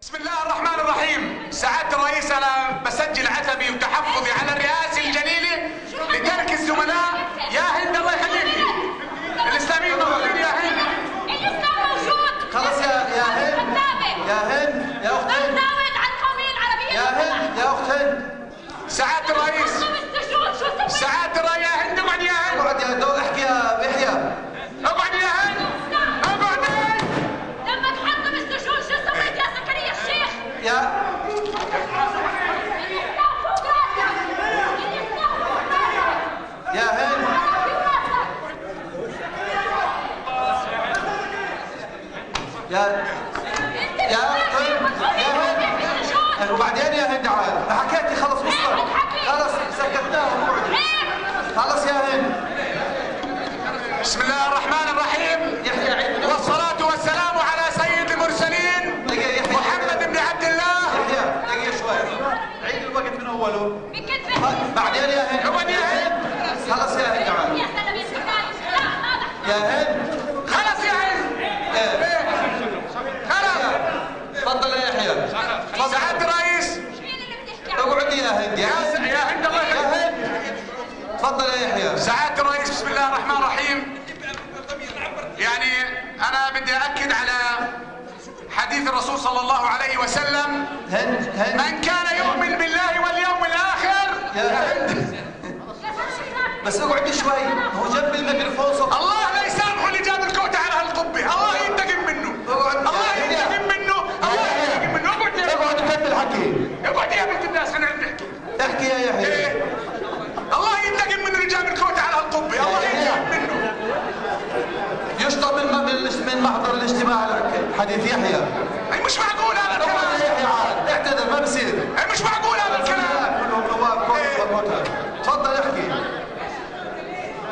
بسم الله الرحمن الرحيم. سعادة الرئيس، أنا بسجل عتبي وتحفظي على الرئاسة الجليلة لترك الزملاء. يا هند الله يخليكي، الإسلاميين موجودين يا هند. الإسلام موجود. خلص يا هند. يا هند يا أخت هند. بتزاوج عن القومية العربية. يا هند يا أخت هند. سعادة الرئيس. سعادة الرئيس يا هند، اقعد يا هند. اقعد يا دول، احكي يا يحيى. اقعد يا هند. اقعد. لما تحط بالسجون شو سويت يا زكريا الشيخ؟ يا يا هند. يا هند. وبعدين يا هند عاد حكيتي خلص وصلت. خلص سكتناه وقعدي. خلص يا هند. بسم الله الرحمن الرحيم. والصلاة والسلام على سيد المرسلين محمد بن عبد الله. يحيى دقيقة شوي، عيد الوقت من أوله. بعدين يا هند. اقعد يا هند. خلص يا هند عاد. يا هند. خلص يا هند. خلص. تفضل يا يحيى. سعادة الرئيس. اقعدي يا هند. يا هند الله يخليك. يا هند. تفضل يا يحيى. سعادة الرئيس، بسم الله الرحمن الرحيم. يعني أنا بدي أكد على حديث الرسول صلى الله عليه وسلم. هند. من كان يؤمن بالله واليوم الآخر. يا هند. بس اقعدي شوي، هو جنب الميكروفون صوت. الله لا يسامحه اللي جاب الكوتة على هالقبة، الله ينتقم منه. الله ينتقم منه. الله ينتقم منه. اقعد يا اقعد كمل حكي. اقعد يا بنت الناس، خلينا نحكي. احكي يا يحيى. الله ينتقم منه اللي جاب الكوتة على هالقبة، الله ينتقم منه. يشطب من محضر الاجتماع حديث يحيى. اي مش معقول هذا الكلام. يحيى عاد اعتذر، ما بصير. اي مش معقول هذا الكلام. كلهم نواب كوت. تفضل احكي.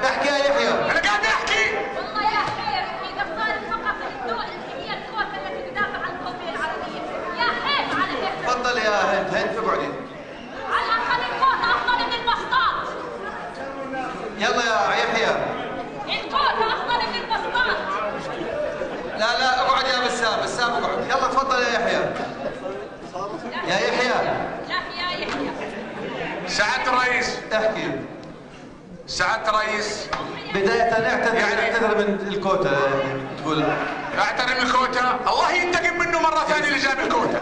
احكي يا يحيى. انا قاعد احكي. والله يا خير اذا صارت فقط الدول هي القوات التي تدافع عن القومية العربية. يا حيف على هيك. تفضل يا هند. هند اقعدي. على الاقل القوات افضل من المسطات. يلا يا يحيى. القوات افضل من المسطات. لا اقعد يا بسام اقعد. يلا تفضل يا يحيى. يا يحيى. لا يا يحيى. سعادة الرئيس. احكي. سعادة الرئيس، بداية اعتذر من الكوتا. تقول اعتذر من الكوتا، الله ينتقم منه مرة ثانية اللي جاب الكوتا.